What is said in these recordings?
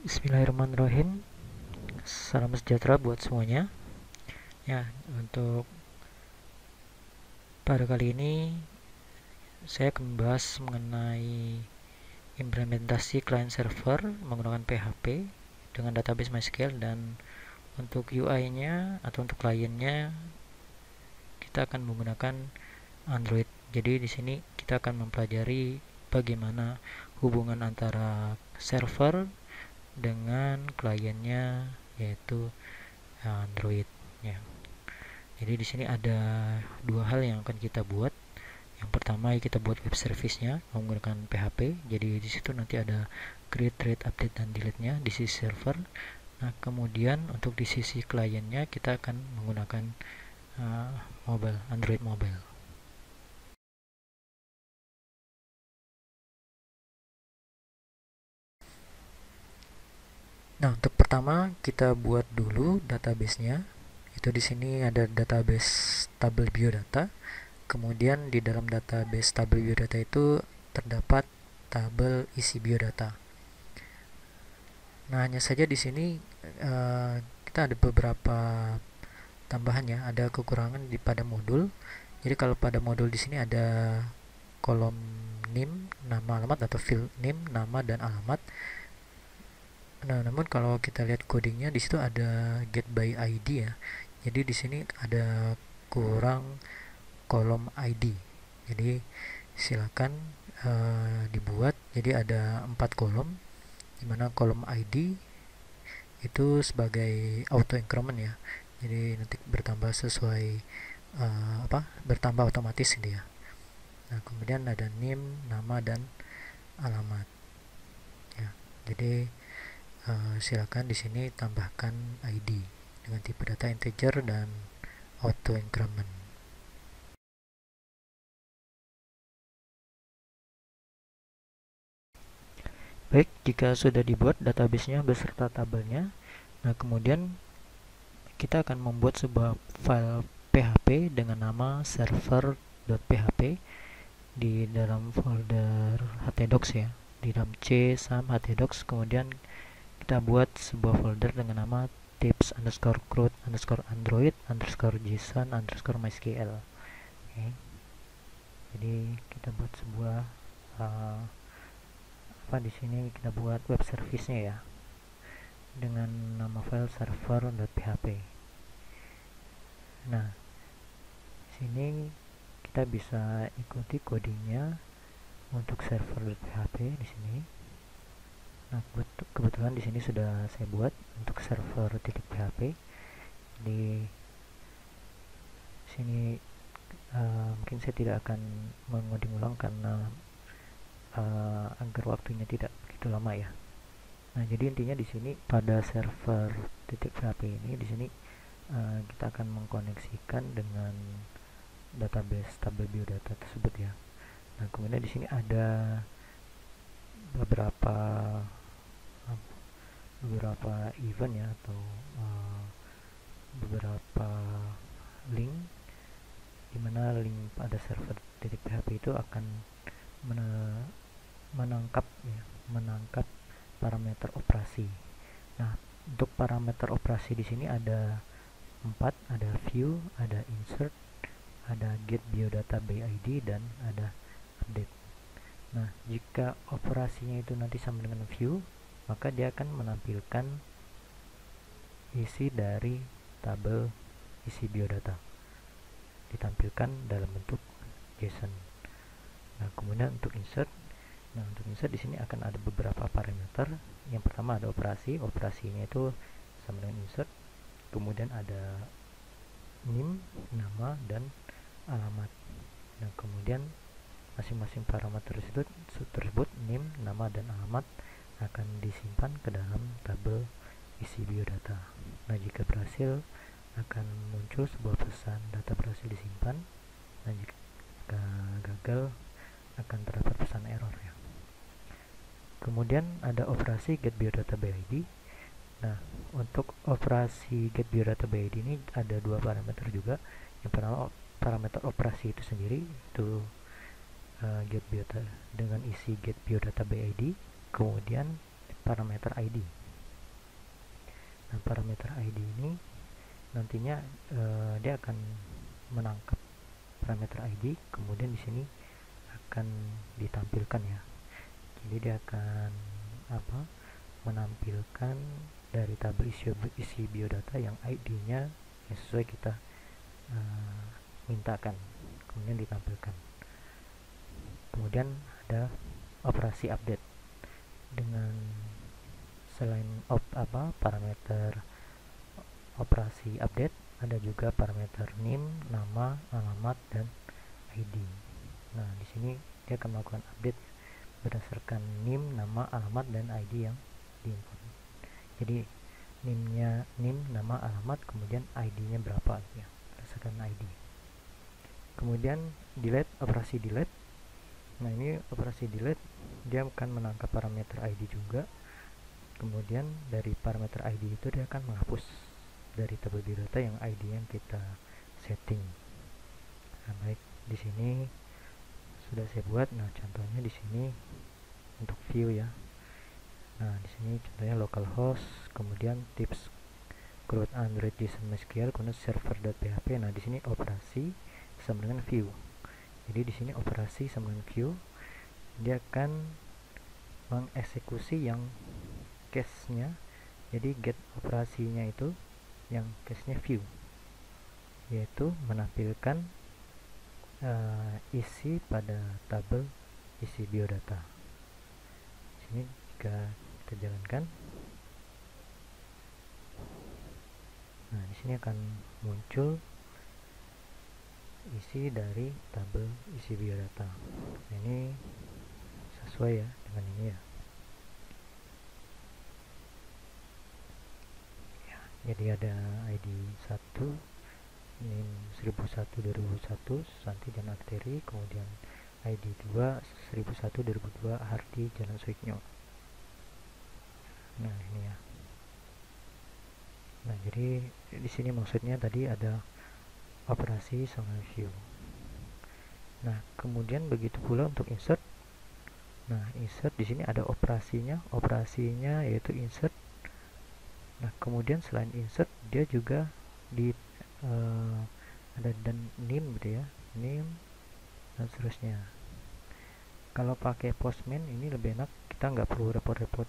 Bismillahirrahmanirrahim. Salam sejahtera buat semuanya. Ya, untuk pada kali ini saya akan membahas mengenai implementasi client server menggunakan PHP dengan database MySQL, dan untuk UI-nya atau untuk kliennya kita akan menggunakan Android. Jadi di sini kita akan mempelajari bagaimana hubungan antara server dengan kliennya, yaitu Android ya. Jadi di sini ada dua hal yang akan kita buat. Yang pertama, kita buat web service-nya menggunakan PHP. Jadi di situ nanti ada create, read, update, dan delete-nya di sisi server. Nah, kemudian untuk di sisi kliennya kita akan menggunakan mobile, Android mobile. Nah, untuk pertama kita buat dulu database-nya. Itu di sini ada database tabel biodata. Kemudian di dalam database tabel biodata itu terdapat tabel isi biodata. Nah, hanya saja di sini kita ada beberapa tambahannya, ada kekurangan pada modul. Jadi kalau pada modul di sini ada kolom name, nama alamat, atau field name, nama dan alamat. Nah, namun kalau kita lihat codingnya di situ ada get by ID ya. Jadi di sini ada kurang kolom ID. Jadi silakan dibuat. Jadi ada 4 kolom, dimana kolom ID itu sebagai auto increment ya. Jadi nanti bertambah sesuai bertambah otomatis dia. Nah, kemudian ada name, nama, dan alamat ya. Jadi silakan di sini tambahkan ID dengan tipe data integer dan auto increment. Baik, jika sudah dibuat database-nya beserta tabelnya, nah kemudian kita akan membuat sebuah file PHP dengan nama server.php di dalam folder htdocs ya, di dalam C sam htdocs. Kemudian kita buat sebuah folder dengan nama tips underscore crud underscore android underscore json underscore mysql. Okay. Jadi kita buat sebuah di sini kita buat web service-nya ya, dengan nama file server.php. Nah, sini kita bisa ikuti codingnya untuk server.php di sini. Nah, kebetulan di sini sudah saya buat untuk server.php. Di sini mungkin saya tidak akan mengoding ulang karena agar waktunya tidak begitu lama ya. Nah, jadi intinya di sini pada server.php ini di sini kita akan mengkoneksikan dengan database tabel biodata tersebut ya. Nah, kemudian di sini ada beberapa event ya, atau beberapa link, dimana link pada server.php itu akan menangkap parameter operasi. Nah, untuk parameter operasi di sini ada 4, ada view, ada insert, ada get biodata by ID, dan ada update. Nah, jika operasinya itu nanti sama dengan view, maka dia akan menampilkan isi dari tabel isi biodata, ditampilkan dalam bentuk JSON. Nah, kemudian untuk insert di sini akan ada beberapa parameter. Yang pertama ada operasinya itu sama dengan insert. Kemudian ada name, nama, dan alamat. Nah, kemudian masing-masing parameter tersebut name, nama, dan alamat akan disimpan ke dalam tabel isi biodata. Nah, jika berhasil akan muncul sebuah pesan data berhasil disimpan. Nah, jika gagal akan terdapat pesan error ya. Kemudian ada operasi get biodata by ID. Nah, untuk operasi get biodata by ID ini ada dua parameter juga. Yang pertama parameter operasi itu sendiri, itu get biodata dengan isi get biodata by ID. Kemudian parameter ID. Nah, parameter ID ini nantinya dia akan menangkap parameter ID, kemudian di sini akan ditampilkan ya. Jadi dia akan menampilkan dari tabel isi biodata yang ID-nya yang sesuai kita mintakan, kemudian ditampilkan. Kemudian ada operasi update dengan selain parameter operasi update, ada juga parameter NIM, nama, alamat, dan ID. Nah, di sini dia akan melakukan update berdasarkan NIM, nama, alamat, dan ID yang diinput. Jadi NIM, nama, alamat, kemudian ID-nya berapa ya, berdasarkan ID. Kemudian operasi delete. Nah, ini operasi delete dia akan menangkap parameter ID juga. Kemudian dari parameter ID itu dia akan menghapus dari tabel biodata yang ID yang kita setting. Nah, baik, di sini sudah saya buat. Nah, contohnya di sini untuk view ya. Nah, di sini contohnya localhost, kemudian tips create Android JSON MySQL, kemudian server.php. Nah, di sini operasi sama dengan view. Jadi di sini operasi sama dengan view, dia akan mengeksekusi yang case-nya. Jadi get operasinya itu yang case-nya view, yaitu menampilkan isi pada tabel isi biodata. Sini jika kita jalankan, nah di sini akan muncul isi dari tabel isi biodata. Nah, ini sesuai ya dengan ini ya. Jadi ada ID 1, NIM 1001/2001 Santi Jalan Arteri, kemudian ID 2 1001/2002 Hardi Jalan Suiknyo. Nah, ini ya. Nah, jadi di sini maksudnya tadi ada operasi sama view. Nah, kemudian begitu pula untuk insert. Nah, insert di sini ada operasinya yaitu insert. Nah, kemudian selain insert dia juga ada dan NIM gitu ya, NIM dan seterusnya. Kalau pakai Postman ini lebih enak, kita nggak perlu repot-repot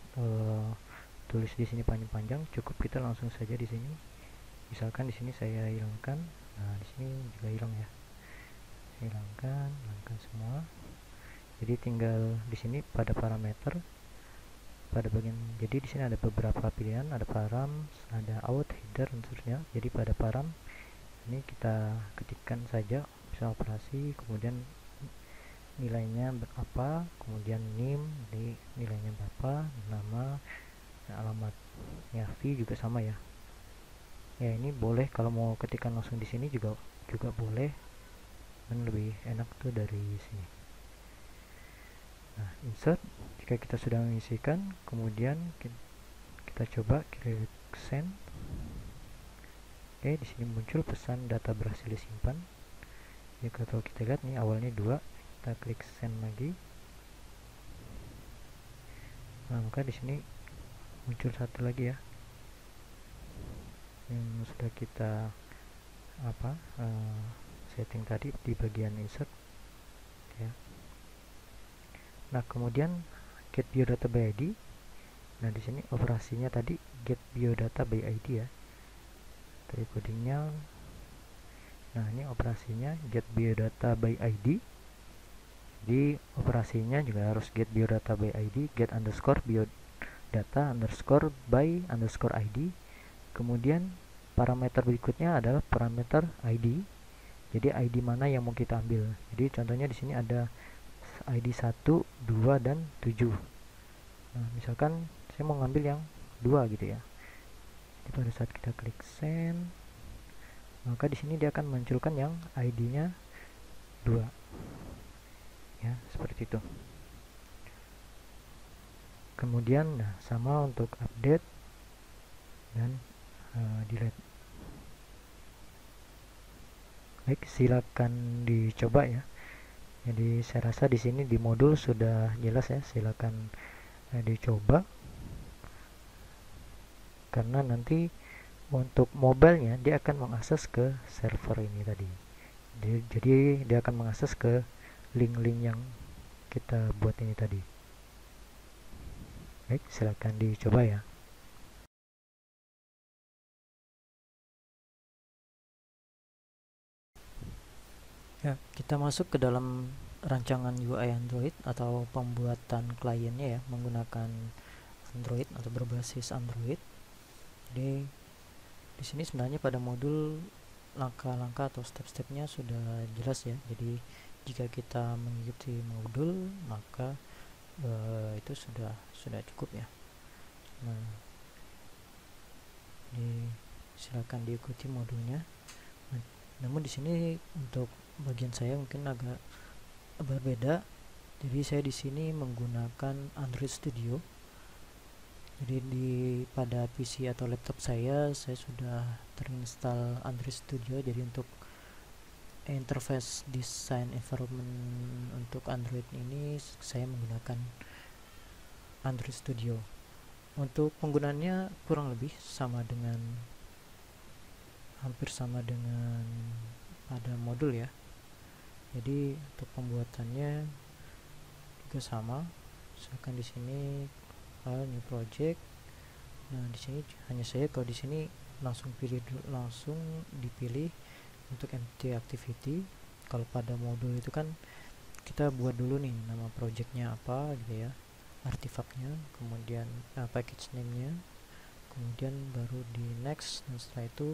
tulis di sini panjang-panjang, cukup kita langsung saja di sini. Misalkan di sini saya hilangkan, nah di sini juga hilang ya, hilangkan semua. Jadi tinggal di sini pada parameter, pada bagian, jadi di sini ada beberapa pilihan, ada param, ada out, header, dan seterusnya. Jadi pada param ini kita ketikkan saja misal operasi, kemudian nilainya berapa, kemudian NIM di nilainya berapa, nama, alamatnya V juga sama ya. Ya, ini boleh kalau mau ketikkan langsung di sini juga boleh, dan lebih enak tuh dari sini. Nah, insert, jika kita sudah mengisikan, kemudian kita coba klik send. Oke, di sini muncul pesan data berhasil disimpan. Ya, kalau kita lihat nih awalnya 2, kita klik send lagi. Nah, maka di sini muncul 1 lagi ya, yang sudah kita setting tadi di bagian insert ya. Nah, kemudian get biodata by ID. Nah, di sini operasinya tadi get biodata by ID ya, tadi codingnya. Nah, ini operasinya get biodata by ID. Di operasinya juga harus get biodata by ID, get underscore biodata underscore by underscore ID. Kemudian parameter berikutnya adalah parameter ID. Jadi ID mana yang mau kita ambil. Jadi contohnya di sini ada ID 1, 2, dan 7. Nah, misalkan saya mau ngambil yang 2 gitu ya. Jadi pada saat kita klik send, maka di sini dia akan munculkan yang ID-nya 2. Ya, seperti itu. Kemudian nah, sama untuk update dan delete. Baik, silakan dicoba ya. Jadi saya rasa di sini di modul sudah jelas ya, silakan dicoba. karena nanti untuk mobilenya dia akan mengakses ke server ini tadi. Jadi dia akan mengakses ke link-link yang kita buat ini tadi. Baik, silakan dicoba ya. Ya, kita masuk ke dalam rancangan UI Android atau pembuatan kliennya ya, menggunakan Android atau berbasis Android. Jadi di sini sebenarnya pada modul langkah-langkah atau step-stepnya sudah jelas ya. Jadi jika kita mengikuti modul maka itu sudah cukup ya. Nah, silakan diikuti modulnya. Namun di sini untuk bagian saya mungkin agak berbeda. Jadi saya di sini menggunakan Android Studio. Jadi pada PC atau laptop saya sudah terinstall Android Studio. Jadi untuk interface design environment untuk Android ini saya menggunakan Android Studio. Untuk penggunaannya kurang lebih hampir sama dengan pada modul ya. Jadi untuk pembuatannya juga sama. Misalkan di sini file new project. Nah, di sini hanya saya kalau di sini langsung dipilih untuk empty activity. Kalau pada modul itu kan kita buat dulu nih nama projectnya apa gitu ya, artifaknya, kemudian package name-nya, kemudian baru di next, dan setelah itu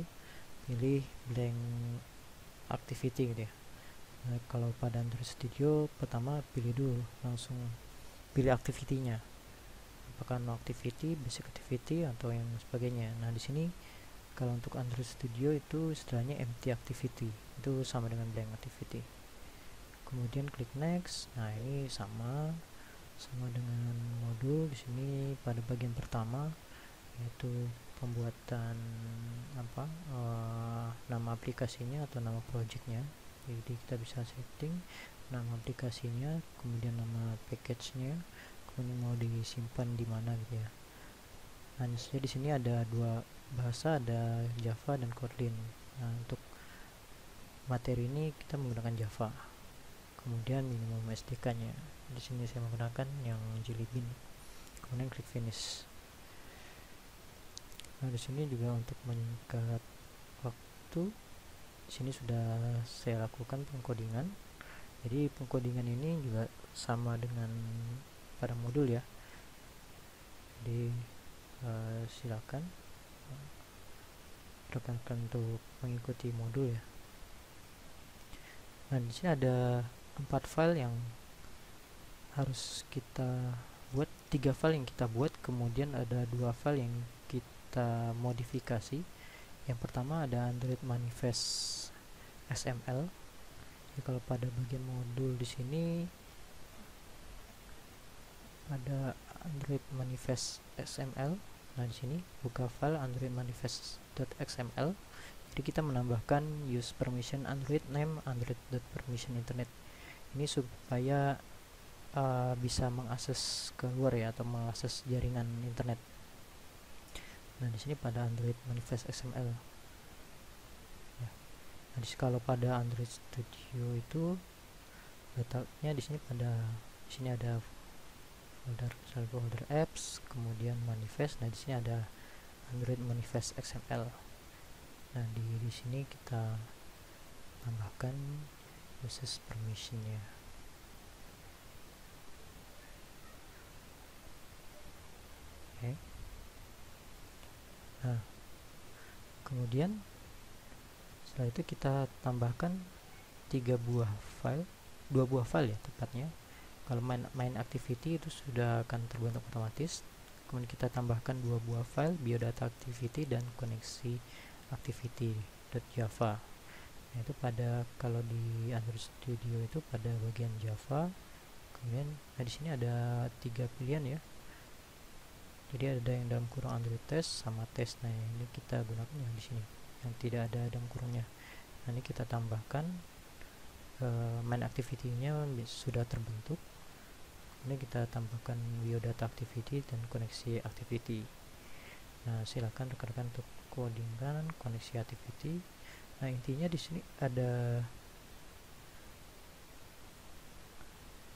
pilih blank activity gitu ya. Nah, kalau pada Android Studio pertama langsung pilih activity-nya, apakah no activity, basic activity atau yang sebagainya. Nah, di sini kalau untuk Android Studio itu istilahnya empty activity, itu sama dengan blank activity. Kemudian klik next. Nah, ini sama dengan modul. Di sini pada bagian pertama yaitu pembuatan nama aplikasinya atau nama projectnya. Jadi kita bisa setting nama aplikasinya, kemudian nama package-nya, kemudian mau disimpan di mana gitu ya. Hanya saja di sini ada dua bahasa, ada Java dan Kotlin. Nah, untuk materi ini kita menggunakan Java. Kemudian minimum SDK-nya. Di sini saya menggunakan yang Jelly Bean. Kemudian klik finish. Nah, di sini juga untuk menyingkat waktu, di sini sudah saya lakukan pengkodingan. Jadi pengkodingan ini juga sama dengan pada modul ya. Jadi silakan rekan-rekan untuk mengikuti modul ya. Nah, di sini ada 4 file yang harus kita buat, 3 file yang kita buat, kemudian ada 2 file yang kita modifikasi. Yang pertama ada Android Manifest XML. Jadi kalau pada bagian modul di sini ada Android Manifest XML. Nah, di sini buka file Android Manifest.xml. Jadi kita menambahkan use permission Android name Android.permission internet. Ini supaya bisa mengakses keluar ya, atau mengakses jaringan internet. Nah, di sini pada Android Manifest XML. Ya. Nah, kalau pada Android Studio itu letaknya di sini ada folder apps, kemudian manifest. Nah, di sini ada Android Manifest XML. Nah, di sini kita tambahkan uses permission-nya. Oke. Nah, kemudian setelah itu kita tambahkan 2 buah file ya tepatnya. Kalau main activity itu sudah akan terbentuk otomatis. Kemudian kita tambahkan 2 buah file, biodata activity dan koneksi activity.java. Nah, itu kalau di Android Studio itu pada bagian Java. Kemudian di sini ada 3 pilihan ya. Jadi ada yang dalam kurung Android test sama test. Nah, ini kita gunakan yang di sini, yang tidak ada dalam kurungnya. Nah, ini kita tambahkan main activity-nya sudah terbentuk. Ini kita tambahkan biodata activity dan koneksi activity. Nah, silakan rekan-rekan untuk codingkan koneksi activity. Nah, intinya di sini ada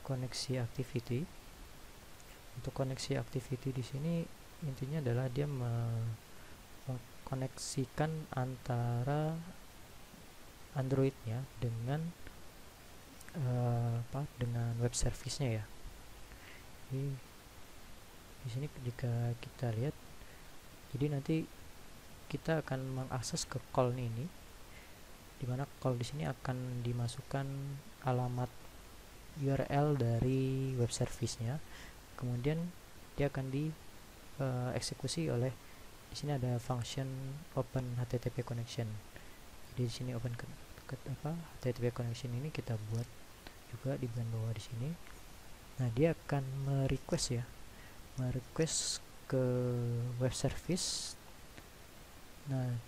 koneksi activity. Untuk koneksi activity di sini intinya adalah dia mengkoneksikan antara Android-nya dengan dengan web service-nya ya. Jadi di sini jika kita lihat, jadi nanti kita akan mengakses ke call ini, dimana call di sini akan dimasukkan alamat URL dari web service-nya, kemudian dia akan dieksekusi oleh, di sini ada function open HTTP connection. Jadi di sini open HTTP connection ini kita buat juga di bagian bawah di sini. Nah, dia akan merequest ke web service. Nah,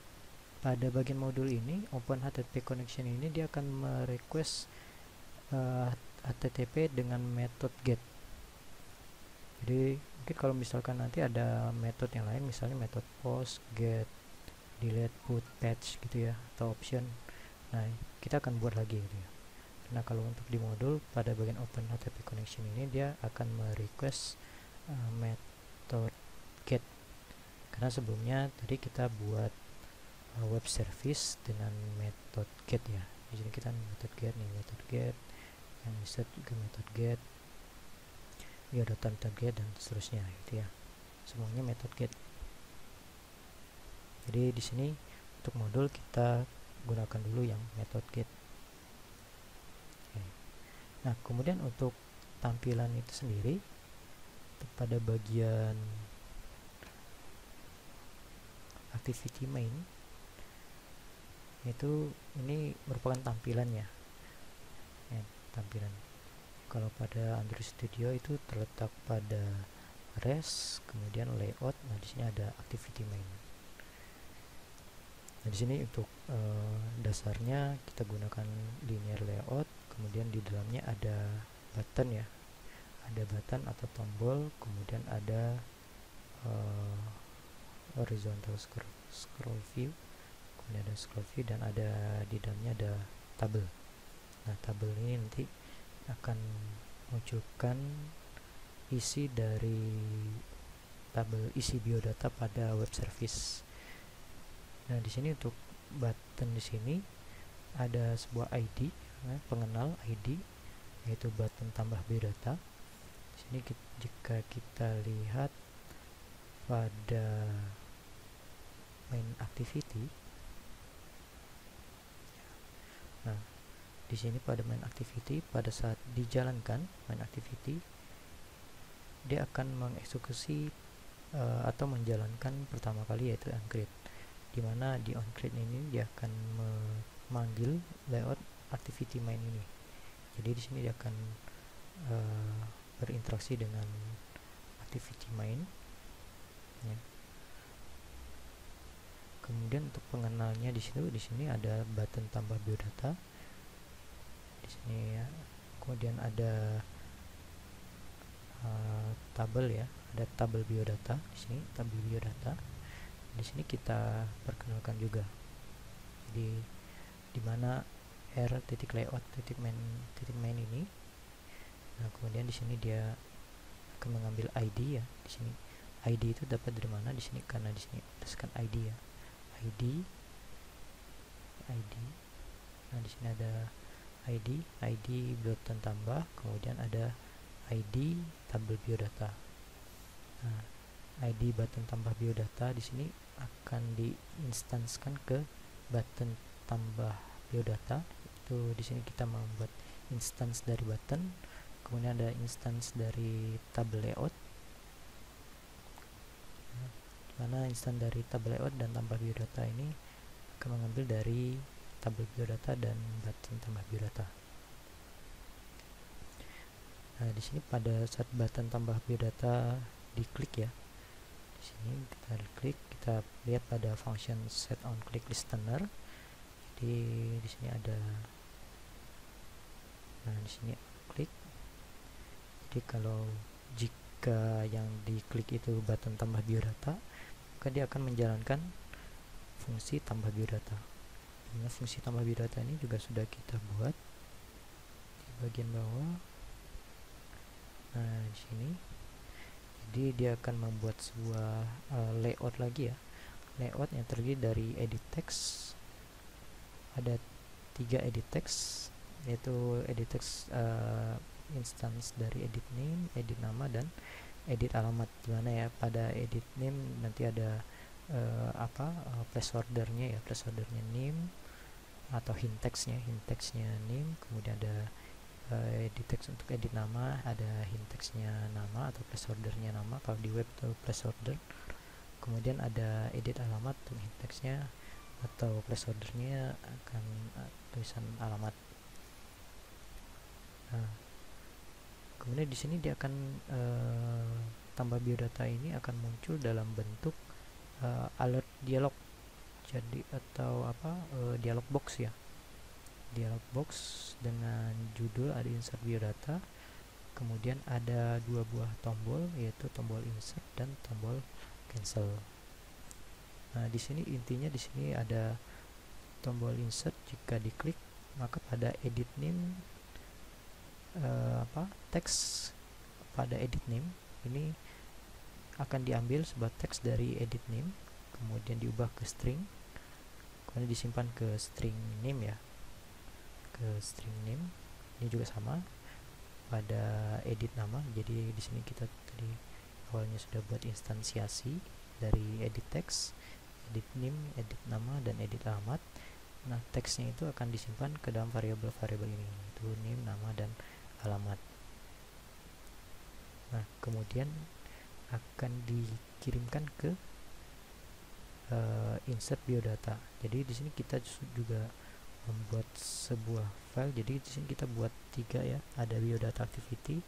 pada bagian modul ini open HTTP connection ini dia akan merequest HTTP dengan metode get. Jadi mungkin kalau misalkan nanti ada metode yang lain, misalnya metode post, get, delete, put, patch gitu ya, atau option, nah kita akan buat lagi gitu ya. Nah, kalau untuk di modul pada bagian open HTTP connection ini dia akan merequest metode get, karena sebelumnya tadi kita buat web service dengan metode get ya. Di sini kita metode get nih, metode get, yang insert juga metode get, biodata metode get, dan seterusnya gitu ya. Semuanya metode get. Jadi di sini untuk modul kita gunakan dulu yang metode get. Nah, kemudian untuk tampilan itu sendiri, pada bagian activity main itu ini merupakan tampilannya ya, tampilan. Kalau pada Android Studio itu terletak pada res, kemudian layout. Nah, di sini ada activity main. Nah, di sini untuk dasarnya kita gunakan linear layout, kemudian di dalamnya ada button ya, ada button atau tombol, kemudian ada horizontal scroll view, kemudian ada scroll view, dan ada di dalamnya ada tabel. Nah, tabel ini nanti akan menunjukkan isi dari tabel isi biodata pada web service. Nah, di sini untuk button di sini ada sebuah ID, pengenal ID, yaitu button tambah biodata. Di sini jika kita lihat pada main activity, nah di sini pada main activity, pada saat dijalankan main activity, dia akan mengeksekusi atau menjalankan pertama kali yaitu onCreate, dimana di onCreate ini dia akan memanggil layout activity main ini. Jadi di sini dia akan berinteraksi dengan activity main ya. Kemudian untuk pengenalnya di sini ada button tambah biodata di sini ya. Kemudian ada tabel ya, ada tabel biodata di sini, tabel biodata. Di sini kita perkenalkan juga. Jadi di mana r.layout.main ini. Nah, kemudian di sini dia akan mengambil ID ya. Di sini ID itu dapat dari mana? Di sini karena di sini berdasarkan ID ya. ID. Nah, di sini ada ID button tambah, kemudian ada ID tabel biodata. Nah, ID button tambah biodata di sini akan diinstanskan ke button tambah biodata. Itu di sini kita membuat instance dari button, kemudian ada instance dari tabel layout. Mana instance dari tabel layout dan tambah biodata ini akan mengambil dari tabel biodata dan button tambah biodata. Nah, di sini pada saat button tambah biodata diklik ya. Di sini kita klik, kita lihat pada function set on click listener. Jadi di sini ada, nah di sini klik. Jadi kalau jika yang diklik itu button tambah biodata, maka maka dia akan menjalankan fungsi tambah biodata. Nah, fungsi tambah biodata ini juga sudah kita buat di bagian bawah. Nah, di sini jadi dia akan membuat sebuah layout lagi ya, layout yang terdiri dari edit text. Ada 3 edit text, yaitu edit text instance dari edit name, edit nama, dan edit alamat. Dimana ya pada edit name nanti ada placeholdernya ya, placeholdernya name atau hint textnya name, kemudian ada edit text untuk edit nama, ada hint textnya nama atau placeholdernya nama kalau di web itu placeholder, kemudian ada edit alamat untuk hint textnya atau placeholdernya akan tulisan alamat. Nah, kemudian di sini dia akan tambah biodata ini akan muncul dalam bentuk alert dialog, jadi atau dialog box ya, dialog box dengan judul ada insert biodata, kemudian ada 2 buah tombol, yaitu tombol insert dan tombol cancel. Nah, di sini intinya di sini ada tombol insert, jika diklik maka pada edit name teks pada edit name ini akan diambil sebuah teks dari edit name, kemudian diubah ke string, kemudian disimpan ke string name ya, ke string name. Ini juga sama pada edit nama. Jadi di sini kita tadi awalnya sudah buat instansiasi dari edit text, edit name, edit nama, dan edit alamat. Nah, teksnya itu akan disimpan ke dalam variabel-variabel ini, itu name, nama, dan alamat. Nah, kemudian akan dikirimkan ke insert biodata. Jadi di sini kita juga membuat sebuah file. Jadi di sini kita buat 3 ya, ada biodata activity.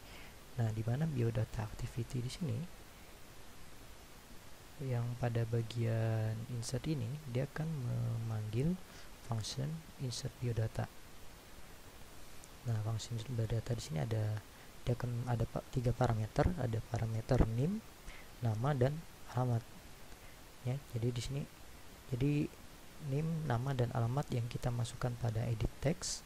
Nah, di mana biodata activity di sini yang pada bagian insert ini dia akan memanggil function insert biodata. Nah, function insert biodata di sini dia akan ada 3 parameter, ada parameter name, nama, dan alamat ya. Jadi di sini name, nama, dan alamat yang kita masukkan pada edit text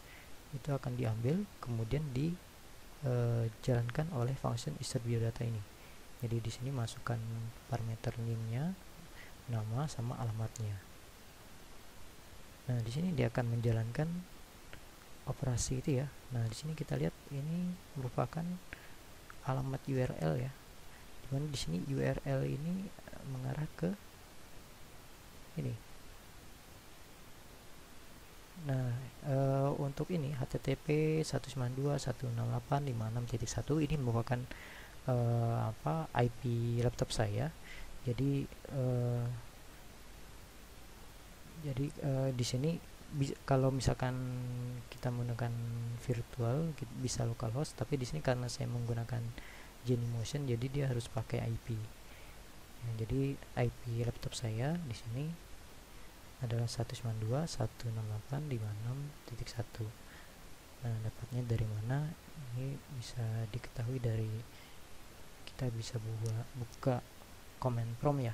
itu akan diambil kemudian dijalankan oleh function insert biodata ini. Jadi di sini masukkan parameter name-nya, nama, sama alamatnya. Nah, di sini dia akan menjalankan operasi itu ya. Nah, di sini kita lihat ini merupakan alamat URL ya. Dimana di sini URL ini mengarah ke ini. Nah, untuk ini http 192.168.56.1 ini merupakan IP laptop saya. Jadi di sini kalau misalkan kita menggunakan virtual bisa localhost, tapi di sini karena saya menggunakan Genymotion jadi dia harus pakai IP. Nah, jadi IP laptop saya di sini adalah 192.168.56.1. Nah, dapatnya dari mana? Ini bisa diketahui dari kita bisa buka command prompt ya.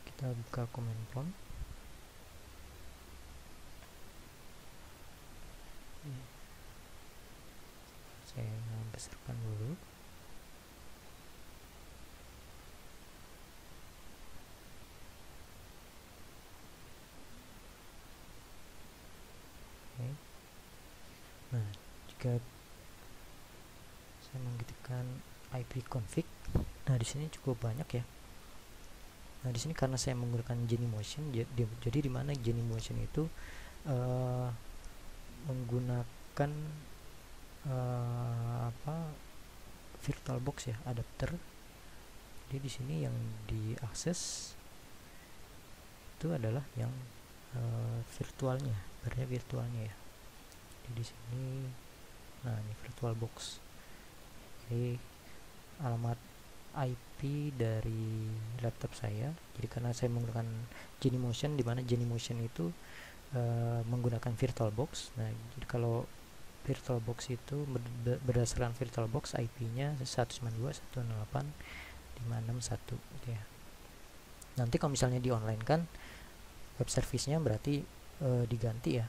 Kita buka command prompt. Saya besarkan dulu. Nah, jika saya mengetikkan ipconfig, nah di sini cukup banyak ya. Nah, di sini karena saya menggunakan Genymotion, jadi di mana Genymotion itu menggunakan VirtualBox ya, adapter. Jadi di sini yang diakses itu adalah yang virtualnya, barnya virtualnya ya. Jadi di sini, nah ini VirtualBox. Jadi alamat IP dari laptop saya. Jadi karena saya menggunakan Genymotion, di mana Genymotion itu menggunakan VirtualBox. Nah, jadi kalau VirtualBox itu berdasarkan VirtualBox IP-nya 192.168.56.1. 561 gitu ya. Nanti kalau misalnya di online kan web service-nya berarti diganti ya,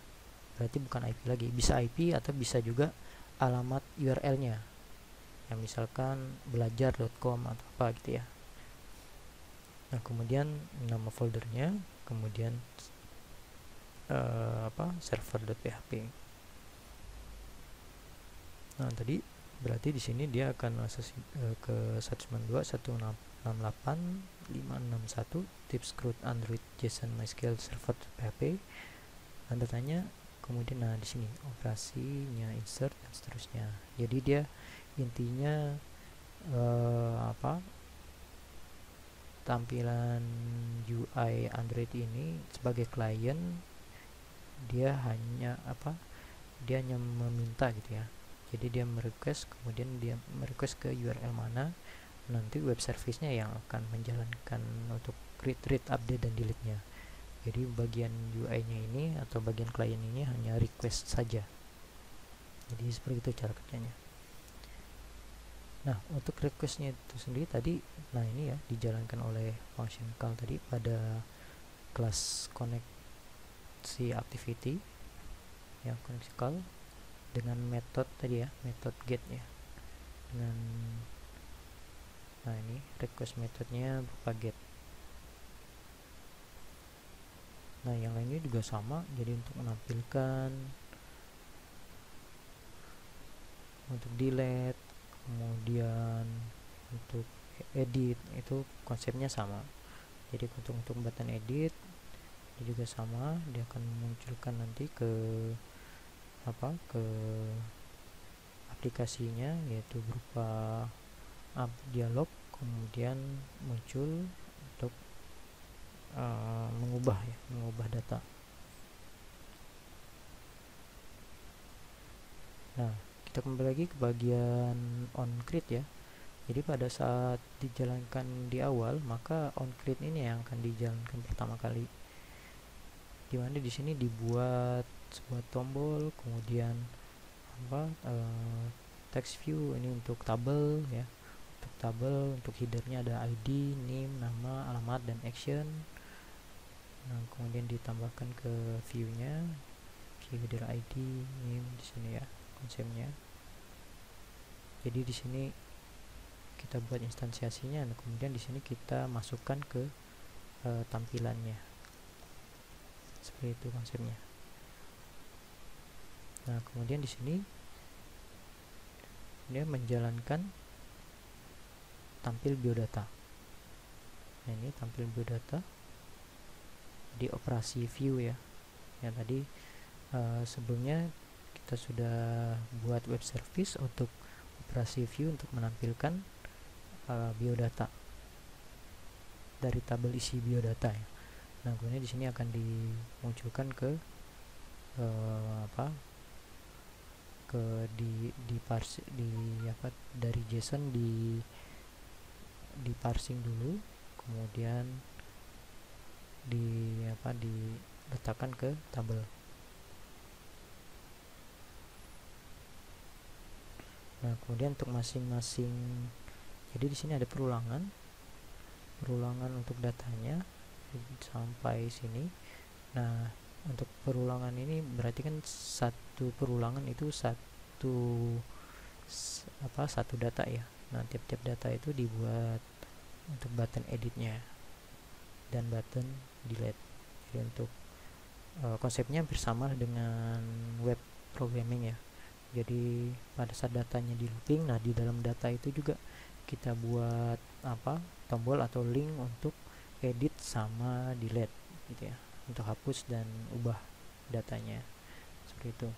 berarti bukan IP lagi, bisa IP atau bisa juga alamat URL-nya yang misalkan belajar.com atau apa gitu ya. Nah kemudian nama foldernya, kemudian server.php. Nah tadi berarti di sini dia akan akses ke 192.168.561 tips root Android JSON MySQL server PHP. Tanda tanya, kemudian nah di sini operasinya insert dan seterusnya. Jadi dia intinya tampilan UI Android ini sebagai klien dia hanya meminta gitu ya. Jadi dia merequest, kemudian dia merequest ke URL mana, nanti web service-nya yang akan menjalankan untuk read, update, dan delete-nya. Jadi bagian UI-nya ini atau bagian klien ini hanya request saja. Jadi seperti itu cara kerjanya. Nah untuk request-nya itu sendiri tadi, nah ini ya dijalankan oleh function call tadi pada kelas koneksi activity ya, koneksi call dengan metode tadi ya, metode get ya, dengan nah ini request metodenya berupa get. Nah yang lainnya juga sama, jadi untuk menampilkan, untuk delete, kemudian untuk edit itu konsepnya sama. Jadi untuk button edit dia juga sama, dia akan memunculkan nanti ke aplikasinya, yaitu berupa dialog, kemudian muncul untuk mengubah data. Nah kita kembali lagi ke bagian onCreate ya. Jadi pada saat dijalankan di awal, maka onCreate ini yang akan dijalankan pertama kali, dimana di sini dibuat sebuah tombol, kemudian text view ini untuk tabel ya, untuk tabel, untuk headernya ada ID, name, nama, alamat, dan action. Nah kemudian ditambahkan ke view-nya, view header ID, name di sini ya konsepnya. Jadi di sini kita buat instansiasinya, nah kemudian di sini kita masukkan ke tampilannya. Seperti itu konsepnya. Nah kemudian di sini dia menjalankan tampil biodata. Nah ini tampil biodata di operasi view ya. Yang tadi sebelumnya kita sudah buat web service untuk operasi view untuk menampilkan biodata dari tabel isi biodata ya. Nah kemudian di sini akan dimunculkan ke dari JSON di parsing dulu, kemudian diletakkan ke tabel. Nah kemudian untuk masing-masing, jadi di sini ada perulangan untuk datanya sampai sini. Nah untuk perulangan ini berarti kan satu perulangan itu satu data ya. Nah tiap-tiap data itu dibuat untuk button editnya dan button delete. Jadi untuk konsepnya hampir sama dengan web programming ya. Jadi pada saat datanya di looping, nah di dalam data itu juga kita buat tombol atau link untuk edit sama delete gitu ya, untuk hapus dan ubah datanya seperti itu.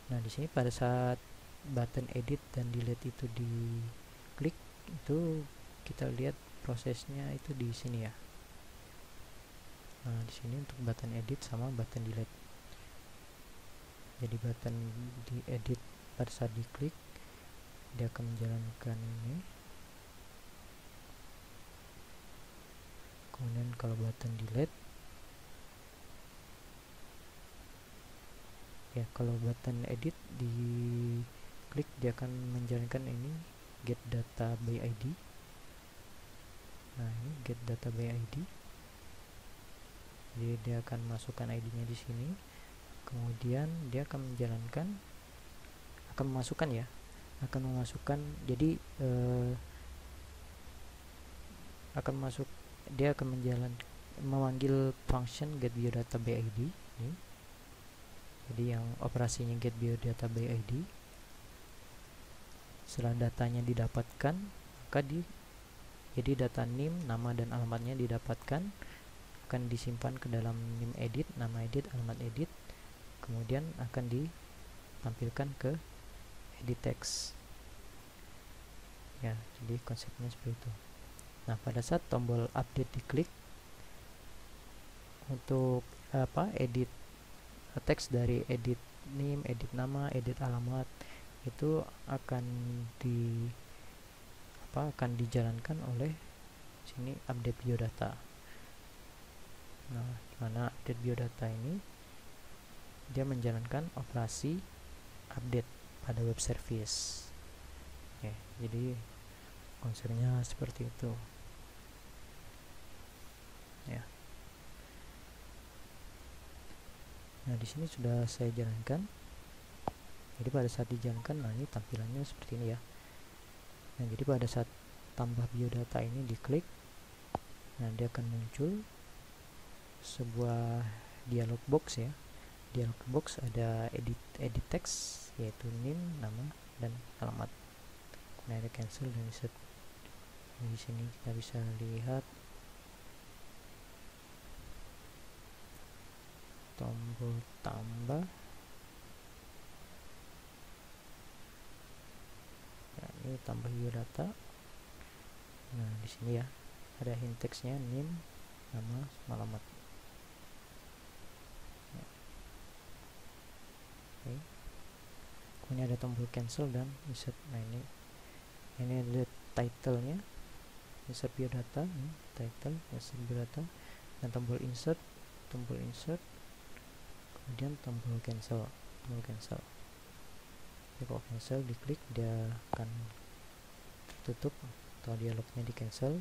Nah di sini pada saat button edit dan delete itu diklik, itu kita lihat prosesnya itu di sini ya. Nah di sini untuk button edit sama button delete. Jadi button di edit pada saat diklik dia akan menjalankan ini. Kemudian kalau button delete ya, kalau button edit diklik dia akan menjalankan ini get data by ID. get data by ID. Jadi dia akan masukkan ID-nya di sini, kemudian dia akan memasukkan, jadi dia akan memanggil function get biodata by ID ini. Jadi yang operasinya get biodata by ID. Setelah datanya didapatkan, maka jadi data NIM, nama dan alamatnya didapatkan, akan disimpan ke dalam NIM edit, nama edit, alamat edit, kemudian akan ditampilkan ke edit text. Ya, jadi konsepnya seperti itu. Nah, pada saat tombol update diklik, untuk edit teks dari edit NIM, edit nama, edit alamat itu akan dijalankan oleh sini update biodata. Nah, dimana update biodata ini dia menjalankan operasi update pada web service. Oke, jadi konsepnya seperti itu. Ya. Nah, di sini sudah saya jalankan. Jadi pada saat dijalankan, nah ini tampilannya seperti ini ya. Nah, jadi pada saat tambah biodata ini diklik, nah dia akan muncul sebuah dialog box ya. Dialog box ada edit text, yaitu NIM, nama, dan alamat. Kemudian ada cancel dan insert. Di sini kita bisa lihat tombol tambah. Ya, ini tambah biodata. Nah, di sini ya ada hint text-nya NIM, nama, alamat. Ya. Oke. Kemudian ada tombol cancel dan insert. Nah, ini ada title-nya, insert biodata, title, insert biodata, dan tombol insert, kemudian tombol cancel. Jadi kalau cancel diklik, dia akan tertutup atau dialognya di cancel.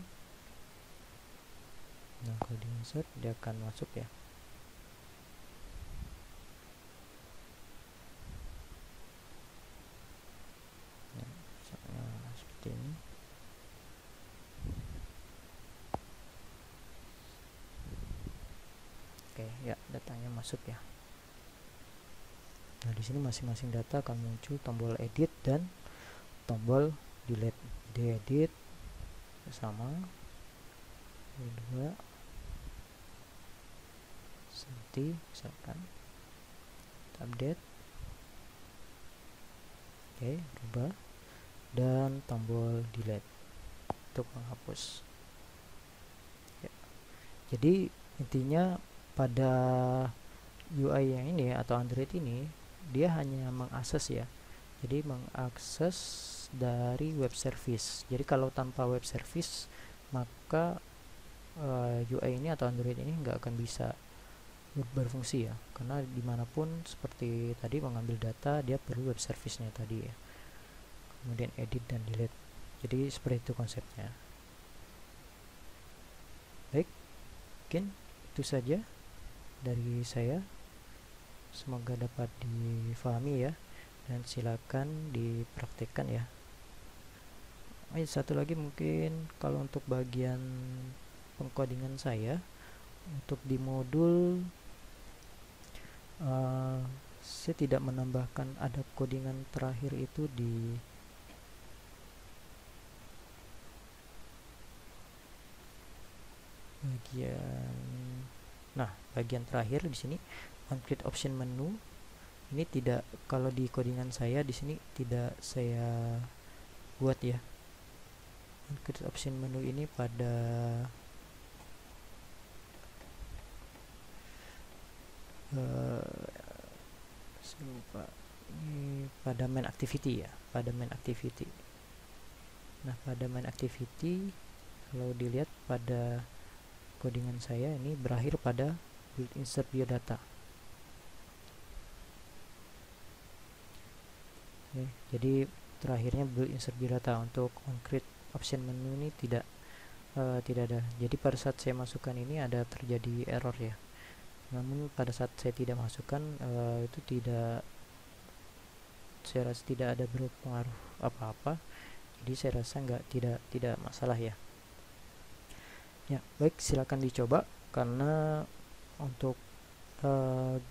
Nah, kalau di insert dia akan masuk ya. Nah, misalnya seperti ini. Oke, ya, datanya masuk ya. Nah, di sini masing-masing data akan muncul tombol edit dan tombol delete. Di edit sama, kedua seperti misalkan update, oke, rubah, dan tombol delete untuk menghapus ya. Jadi intinya pada UI yang ini atau Android ini, dia hanya mengakses ya, jadi mengakses dari web service. Jadi kalau tanpa web service, maka UI ini atau Android ini nggak akan bisa berfungsi ya, karena dimanapun seperti tadi mengambil data, dia perlu web service-nya tadi ya, kemudian edit dan delete. Jadi seperti itu konsepnya. Baik, mungkin itu saja dari saya, semoga dapat difahami ya, dan silakan dipraktikkan ya. Satu lagi mungkin kalau untuk bagian pengkodingan saya, untuk di modul saya tidak menambahkan ada codingan terakhir itu di bagian terakhir di sini on create option menu. Ini tidak, kalau di codingan saya di sini tidak saya buat ya. On create option menu ini pada saya lupa, ini pada main activity ya, pada main activity. Nah, pada main activity kalau dilihat pada codingan saya ini berakhir pada build insert biodata. Jadi terakhirnya build insert biodata. Untuk on create option menu ini tidak tidak ada. Jadi pada saat saya masukkan ini ada terjadi error ya. Namun pada saat saya tidak masukkan, itu tidak, saya rasa tidak ada berpengaruh apa-apa. Jadi saya rasa tidak masalah ya. Ya, baik, silakan dicoba karena untuk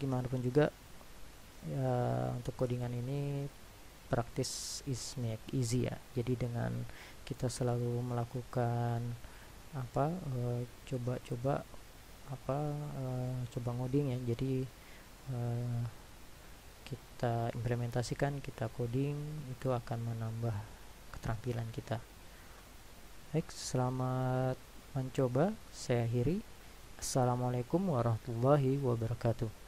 gimana pun juga ya, untuk codingan ini practice is make easy ya. Jadi dengan kita selalu melakukan apa coba-coba coba ngoding ya. Jadi uh, kita implementasikan, kita coding, itu akan menambah keterampilan kita. Baik, selamat mencoba. Saya akhiri. Assalamualaikum warahmatullahi wabarakatuh.